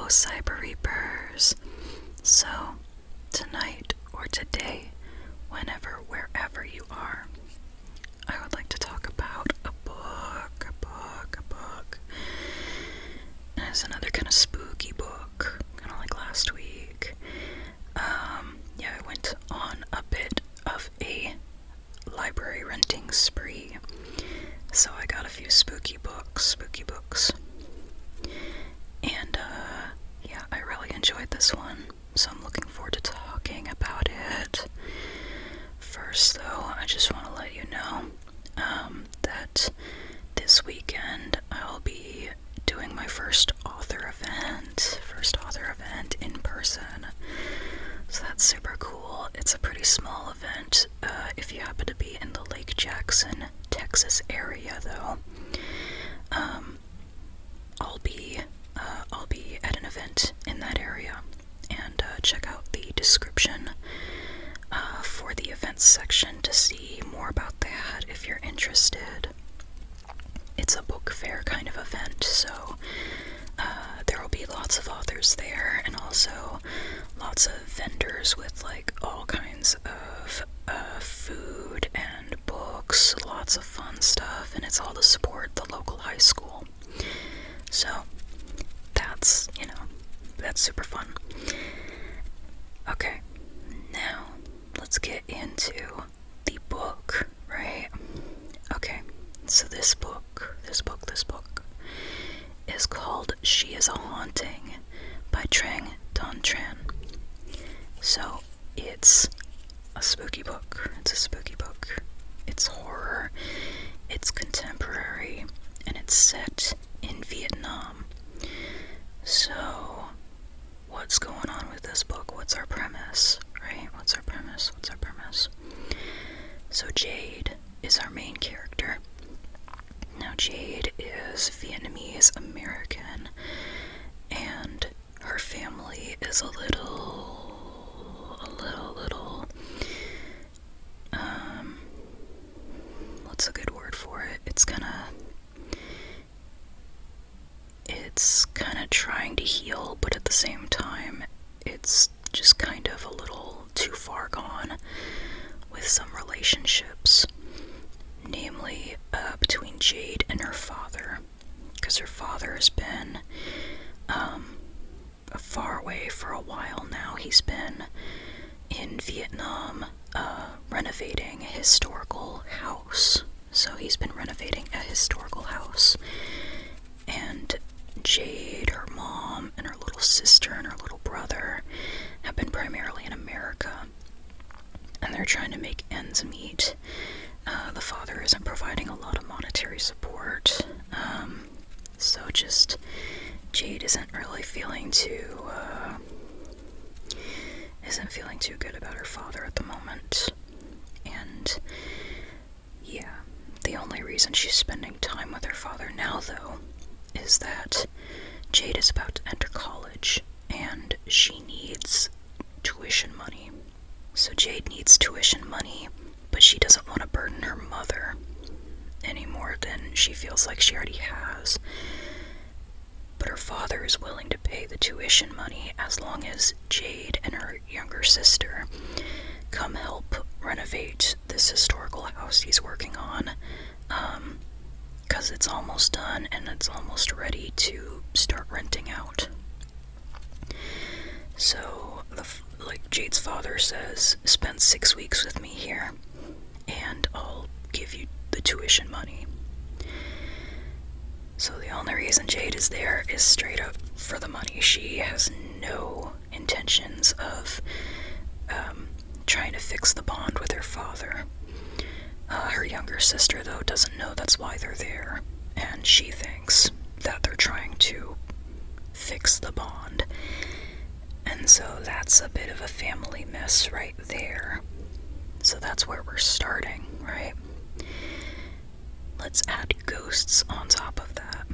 Cyber Reapers. So, tonight or today, whenever, wherever you are, I would like to talk about a book. And it's another kind of spooky book, kind of like last week. I went on a bit of a library renting spree. So I got a few spooky books. And, I really enjoyed this one, so I'm looking forward to talking about it. First, though, I just want to let you know that this weekend I'll be doing my first author event in person. So that's super cool. It's a pretty small event. If you happen to be in the Lake Jackson, Texas area, though, I'll be at an event in that area, and check out the description for the events section to see more about that if you're interested. It's a book fair kind of event, so there will be lots of authors there, and also lots of vendors with like all kinds of food and books, lots of fun stuff, and it's all to support the local high school. So that's super fun. Okay, now let's get into the book, right? Okay, so this book is called She Is a Haunting by Trang Thanh Tran. So it's a spooky book. It's horror, it's contemporary, and it's set in Vietnam. So what's going on with this book? What's our premise, right? What's our premise? So Jade is our main character. Now Jade is Vietnamese American, and her family is a little, what's a good word for it? It's kind of trying to heal, but at the same time, it's just kind of a little too far gone with some relationships, namely between Jade and her father, because her father has been far away for a while now. He's been in Vietnam renovating a historical house. So he's been renovating a historical house, and Jade, her mom, and her little sister and her little brother have been primarily in America, and they're trying to make ends meet. The father isn't providing a lot of monetary support, so just Jade isn't really feeling too good about her father at the moment. And the only reason she's spending time with her father now, though, is that Jade is about to enter college, and she needs tuition money. So Jade needs tuition money, but she doesn't want to burden her mother any more than she feels like she already has. But her father is willing to pay the tuition money as long as Jade and her younger sister come help renovate this historical house he's working on, because it's almost done and it's almost ready to start renting out. So, Jade's father says, spend 6 weeks with me here, and I'll give you the tuition money. So the only reason Jade is there is straight up for the money. She has no intentions of trying to fix the bond with her father. Her younger sister, though, doesn't know that's why they're there, and she thinks that they're trying to fix the bond. And so that's a bit of a family mess right there. So that's where we're starting, right? Let's add ghosts on top of that.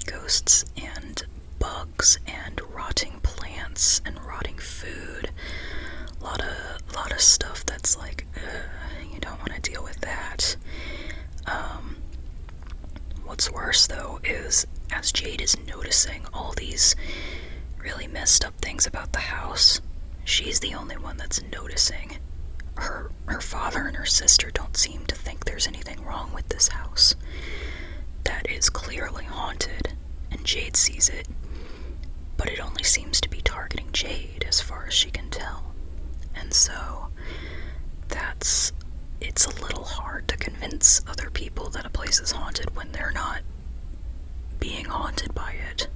Ghosts and bugs and rotting plants and rotting food. A lot of stuff that's like, you don't want to deal with that. What's worse, though, is as Jade is noticing all these really messed up things about the house, she's the only one that's noticing. Her father and her sister don't seem to think there's anything wrong with this house. That is clearly haunted, and Jade sees it, but it only seems to be targeting Jade as far as she can tell. And so it's a little hard to convince other people that a place is haunted when they're not being haunted by it.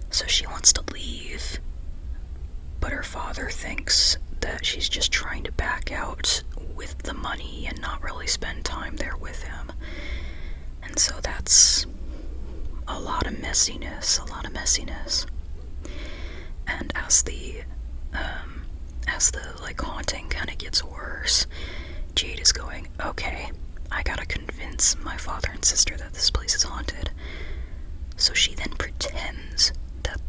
So she wants to leave, but her father thinks that she's just trying to back out with the money and not really spend time there with him. And so that's a lot of messiness. And as the haunting kind of gets worse, Jade is going, okay, I gotta convince my father and sister that this place is haunted. So she then pretends that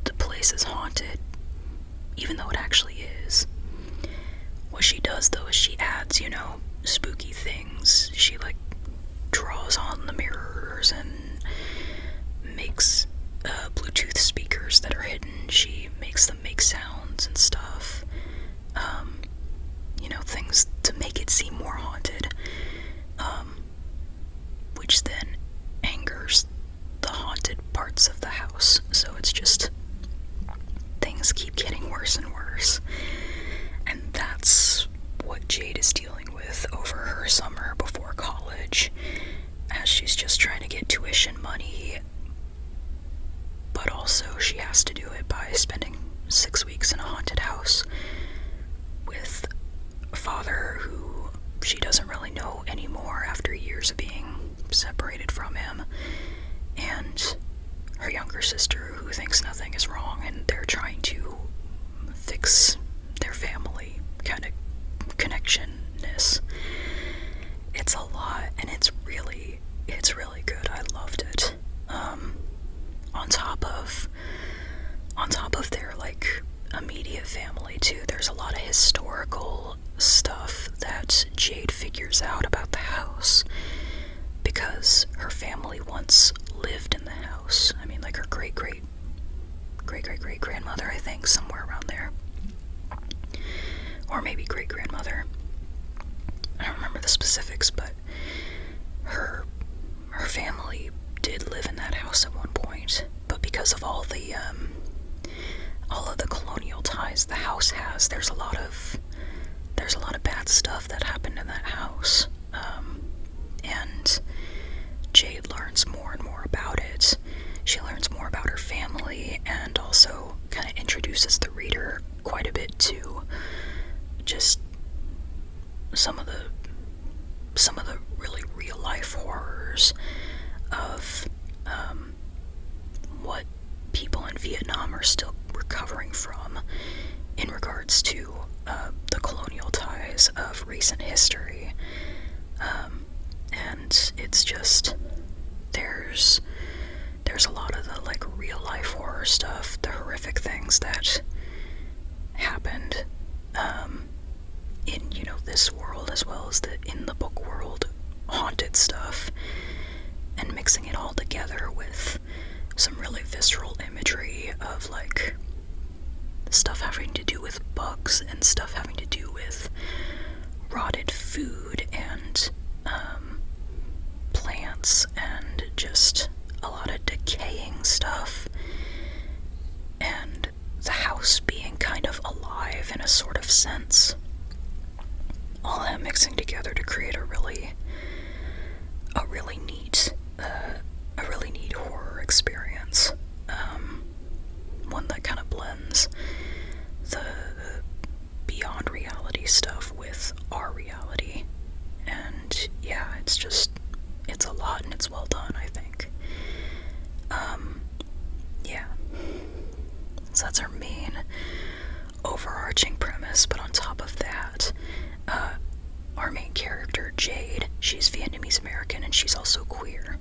the place is haunted, even though it actually is. What she does, though, is she adds, spooky things. She, draws on the mirrors and makes Bluetooth speakers that are hidden. She makes them make sounds and stuff. Things to make it seem more haunted. Which then angers the haunted parts of the house. So it's just, things keep getting worse and worse. And that's what Jade is dealing with over her summer before college, as she's just trying to get tuition money, but also she has to do it by spending 6 weeks in a haunted house with a father who she doesn't really know anymore after years of being separated from him, and her younger sister who thinks nothing is wrong, and they're trying to fix their family kind of connectionness. It's a lot, and it's really good. I loved it. On top of their immediate family too, there's a lot of historical stuff that Jade figures out about the house, because her family once lived in the house. I mean, her great-great-great-grandmother, I think, somewhere around there. Or maybe great-grandmother. I don't remember the specifics, but her family did live in that house at one point. But because of all of the colonial ties the house has, there's a lot of bad stuff that happened in that house. And Jade learns more and more about it. She learns more about her family, and also kind of introduces the reader quite a bit to just some of the really real life horrors of what people in Vietnam are still recovering from in regards to the colonial ties of recent history. And it's just, there's a lot of the real life horror stuff, the horrific things that happened in this world, as well as in the book world haunted stuff, and mixing it all together with some really visceral imagery of stuff having to do with bugs and stuff having to do with rotted food and plants and just a lot of decaying stuff, and the house being kind of alive in a sort of sense. All that mixing together to create a really neat horror experience. One that kind of blends the beyond reality stuff with our reality. And yeah, it's a lot, and it's well done, I think. Yeah. So that's our main overarching premise, but on top of that, our main character, Jade, she's Vietnamese American, and she's also queer.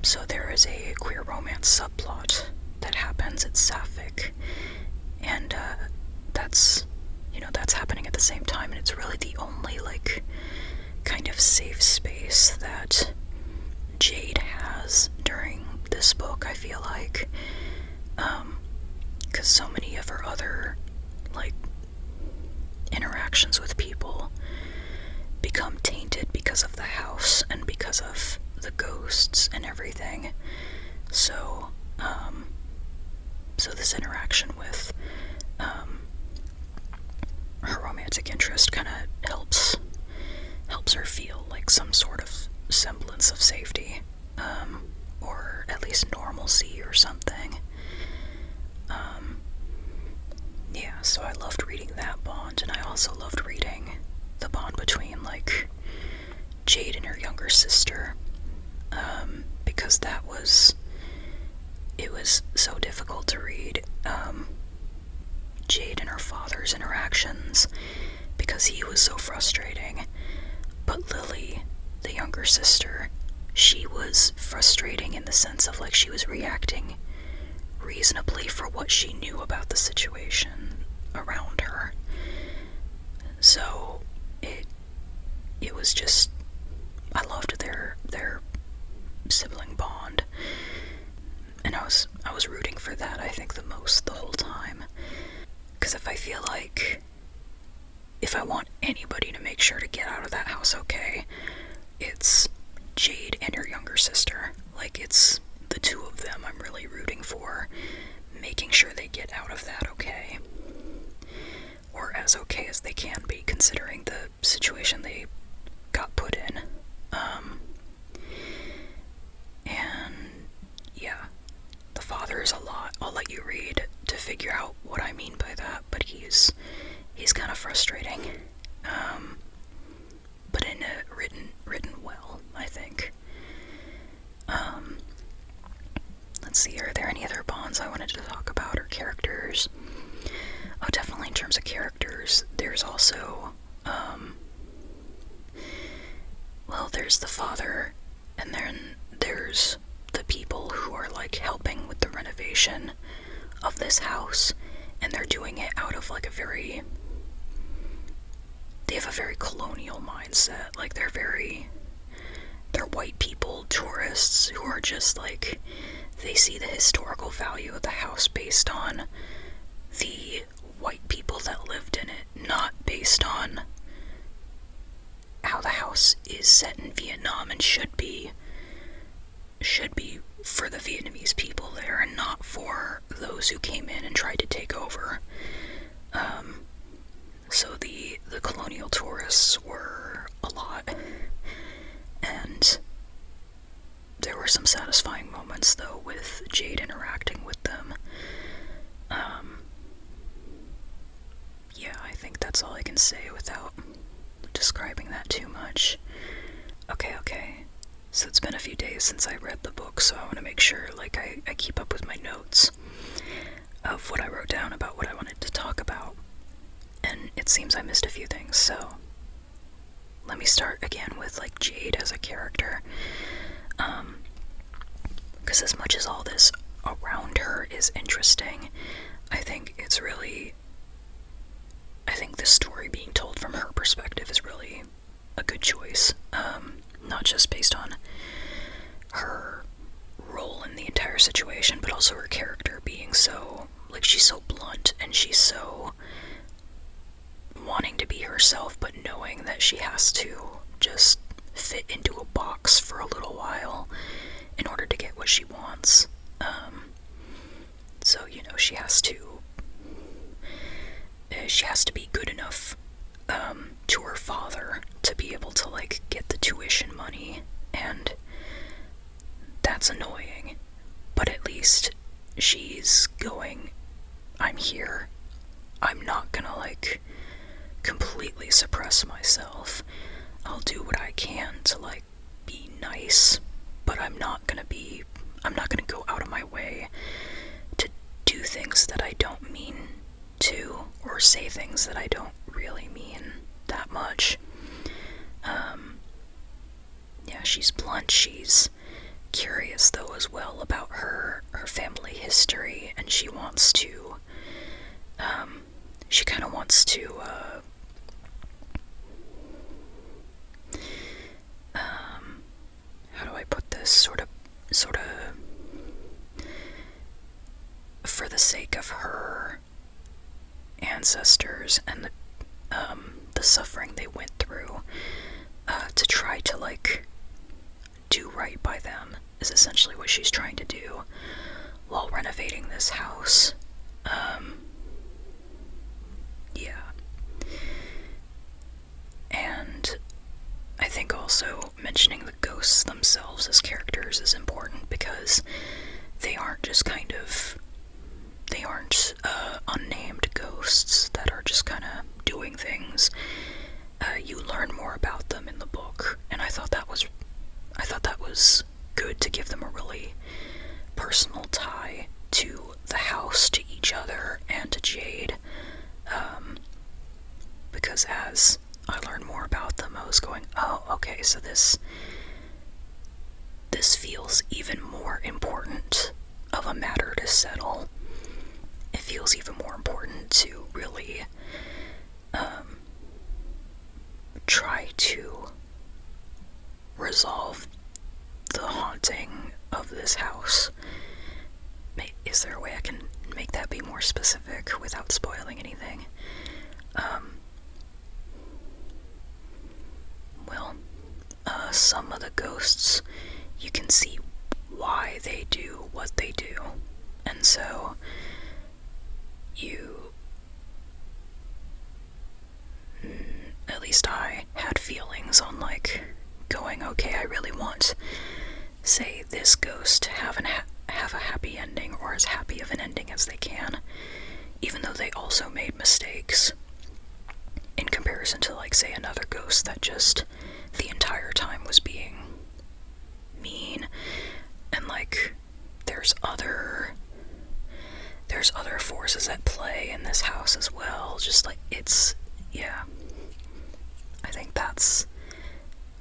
So there is a queer romance subplot that happens at Sapphic, and that's happening at the same time, and it's really the only kind of safe space that Jade has during this book, I feel like. because so many of her other, like, interactions with people become tainted because of the house and because of the ghosts and everything. So, so this interaction with her romantic interest kind of helps her feel like some sort of semblance of safety, or at least normalcy or something. Yeah, so I loved reading that bond, and I also loved reading the bond between, like, Jade and her younger sister, because it was so difficult to read, Jade and her father's interactions, because he was so frustrating. But Lily, the younger sister, she was frustrating in the sense of, like, she was reacting reasonably for what she knew about the situation around her. So it was just, I loved their sibling bond, and I was rooting for that, I think, the most the whole time. Because if I want anybody to make sure to get out of that house okay, it's Jade and her younger sister. Like, it's the two of them I'm really rooting for, making sure they get out of that okay. Or as okay as they can be, considering the situation they got put in. And yeah, the father is a lot. I'll let you read to figure out what I mean by that, but he's kind of frustrating. But in a written well, I think. Let's see, are there any other bonds I wanted to talk about, or characters? Oh, definitely in terms of characters, there's also, well, there's the father, and then there's the people who are, like, helping with the renovation of this house, and they're doing it out of, like, they have a very colonial mindset. Like, they're white people, tourists, who are just, like, they see the historical value of the house based on the white people that lived in it, not based on how the house is set in Vietnam and should be for the Vietnamese people there, and not for those who came in and tried to take over. So the colonial tourists were a lot, and there were some satisfying moments, though, with Jade interacting with them. Yeah, I think that's all I can say without describing that too much. Okay. So it's been a few days since I read the book, so I want to make sure, like, I keep up with my notes of what I wrote down about what I wanted to talk about. And it seems I missed a few things, so let me start again with, like, Jade as a character. Because as much as all this around her is interesting, I think the story being told from her perspective is really a good choice. Not just based on her role in the entire situation, but also her character being so, like, she's so blunt, and she's so wanting to be herself, but knowing that she has to just fit into a box for a little while in order to get what she wants. So, you know, she has to be good enough to her father to be able to, like, get the tuition money, and that's annoying, but at least she's going, I'm here, I'm not gonna, like, completely suppress myself. I'll do what I can to, like, be nice, but I'm not gonna go out of my way to do things that I don't mean to, or say things that I don't really mean that much. Yeah, she's blunt, she's curious, though, as well, about her family history, and she wants to, she kind of wants to, how do I put this, sort of, for the sake of her ancestors and the suffering they went through to try to, like, do right by them is essentially what she's trying to do while renovating this house. Yeah. And I think also mentioning the ghosts themselves as characters is important because they aren't unnamed ghosts that are just kind of doing things. You learn more about them in the book, and I thought that was good to give them a really personal tie to the house, to each other, and to Jade. Because as I learned more about them, I was going, oh, okay, so this feels even more important of a matter to settle. It feels even more important to really try to resolve the haunting of this house. Is there a way I can make that be more specific without spoiling anything? Some of the ghosts, you can see why they do what they do, and so at least I had feelings on, like, going, okay, I really want, say, this ghost to have a happy ending, or as happy of an ending as they can, even though they also made mistakes, in comparison to, like, say, another ghost that just the entire time was being mean, and, like, there's other forces at play in this house as well. Just, like, yeah. I think that's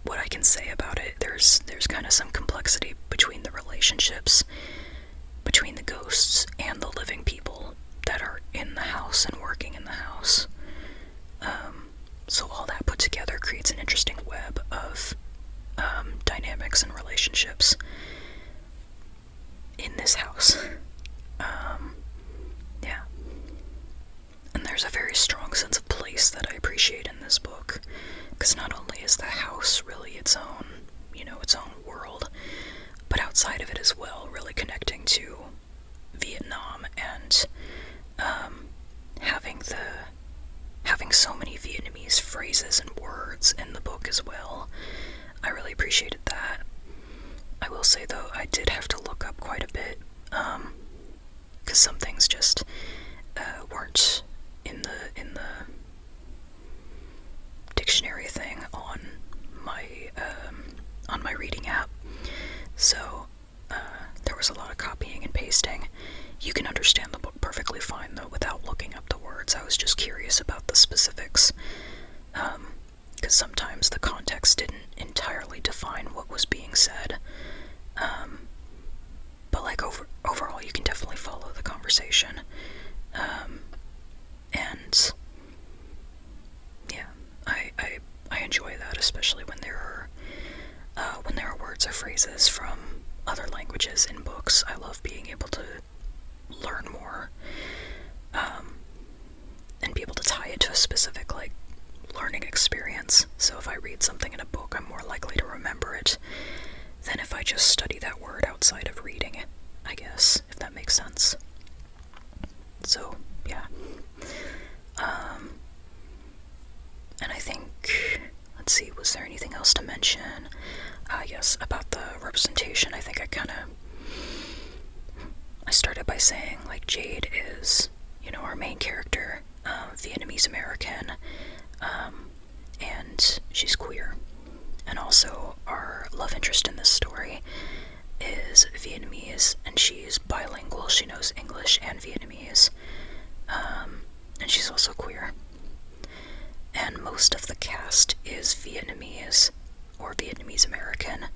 what I can say about it. There's kind of some complexity between the relationships between the ghosts and the living people that are in the house and working in the house. So all that put together creates an interesting web of dynamics and relationships in this house. Yeah. And there's a very strong sense of place that I appreciate in this book, because not only is the house really its own world, but outside of it as well, really connecting to Vietnam and having so many Vietnamese phrases and words in the book as well. I really appreciated that. I will say, though, I did have to look up quite a bit, because some things just weren't in the dictionary thing on my reading app. So there was a lot of copying and pasting. You can understand the book perfectly fine, though, without looking up the words. I was just curious about the specifics, because sometimes the context didn't entirely define what was being said. But, like, overall, you can definitely follow the conversation. And yeah, I enjoy that, especially when there are words or phrases from other languages in books. I love being able to learn more, and be able to tie it to a specific, like, learning experience. So if I read something in a book, I'm more likely to remember it than if I just study that word outside of reading it, I guess, if that makes sense. So, yeah. And I think, let's see, was there anything else to mention? Yes, about the representation. I think I started by saying, like, Jade is, our main character, Vietnamese American, and she's queer. And also, our love interest in this story is Vietnamese, and she's bilingual. She knows English and Vietnamese, and she's also queer. And most of the cast is Vietnamese or Vietnamese American,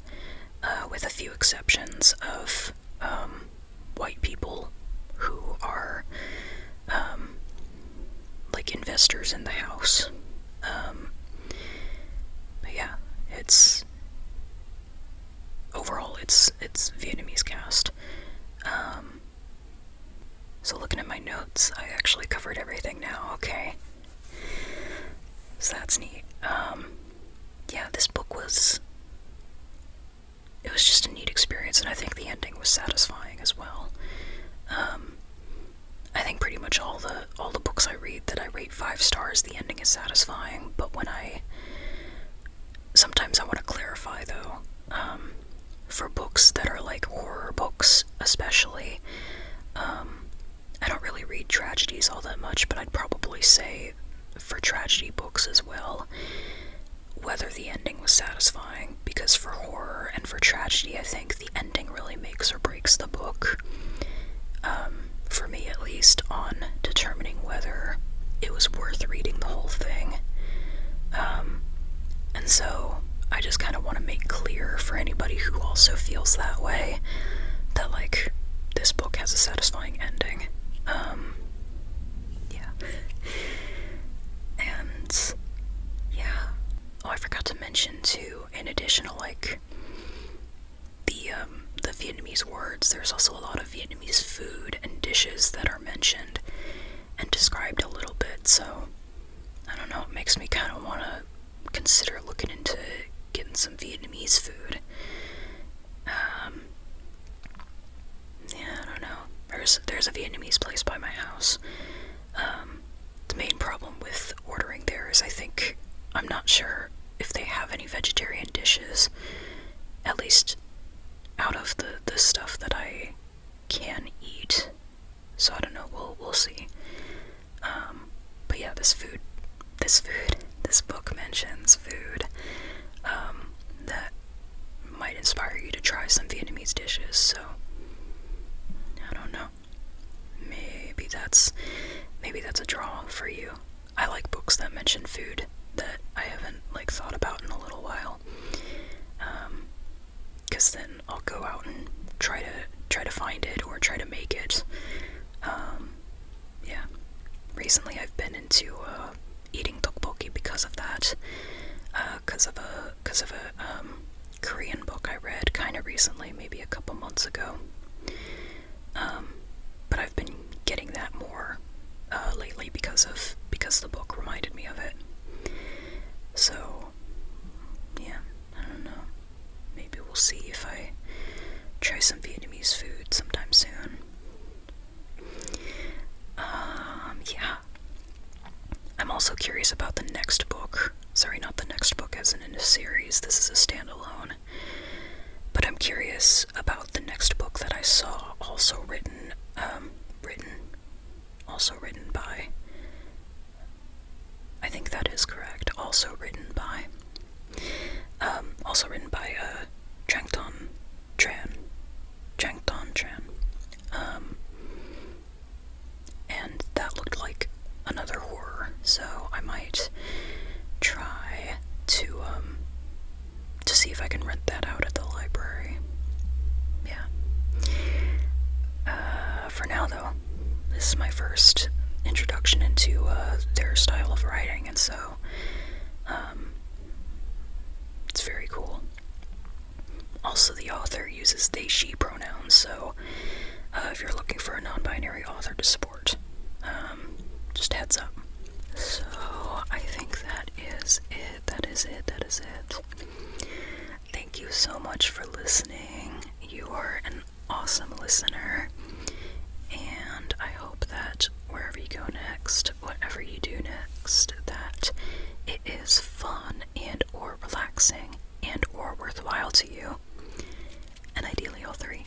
with a few exceptions of white people who are like investors in the house. But yeah, overall it's Vietnamese cast. So looking at my notes, I actually covered everything now. Okay. So that's neat. Yeah, this book was... It was just a neat experience, and I think the ending was satisfying as well. I think pretty much all the books I read that I rate 5 stars, the ending is satisfying, but sometimes I want to clarify, though, for books that are like horror books especially, I don't really read tragedies all that much, but I'd probably say for tragedy books as well, whether the ending was satisfying, because for horror and for tragedy, I think the ending really makes or breaks the book, for me at least, on determining whether it was worth reading the whole thing. And so I just kind of want to make clear for anybody who also feels that way, that, like, this book has a satisfying ending. Yeah. And, yeah. Oh, I forgot to mention, too, in addition to, like, the Vietnamese words, there's also a lot of Vietnamese food and dishes that are mentioned and described a little bit, so, I don't know, it makes me kind of want to consider looking into getting some Vietnamese food. Yeah, I don't know. There's a Vietnamese place by my house. The main problem with ordering there is I'm not sure if they have any vegetarian dishes, at least out of the stuff that I can eat. So I don't know, we'll see. But yeah, this book mentions food, that might inspire you to try some Vietnamese dishes, so I don't know. Maybe that's a draw for you. I like books that mention food that I haven't, like, thought about in a little while. 'Cause then I'll go out and try to find it or try to make it. Yeah. Recently I've been into eating tteokbokki because of that. Because of a Korean book I read kind of recently, maybe a couple months ago. But I've been getting that more lately because the book reminded me of it. So, yeah, I don't know. Maybe we'll see if I try some Vietnamese food sometime soon. Yeah. I'm also curious about the next book. Sorry, not the next book as in a series. This is a standalone. But I'm curious about the next book that I saw, also written by, I think that is correct, also written by Trang Thanh Tran, and that looked like another horror, so I might try to see if I can rent that out at the library. Yeah. For now, though, this is my first introduction into their style of writing, and so it's very cool. Also, the author uses they, she pronouns, so if you're looking for a non-binary author to support, just heads up. So, I think that is it. Thank you so much for listening. You are an awesome listener, and I hope that wherever you go next, whatever you do next, that it is fun and or relaxing and or worthwhile to you, and ideally all three.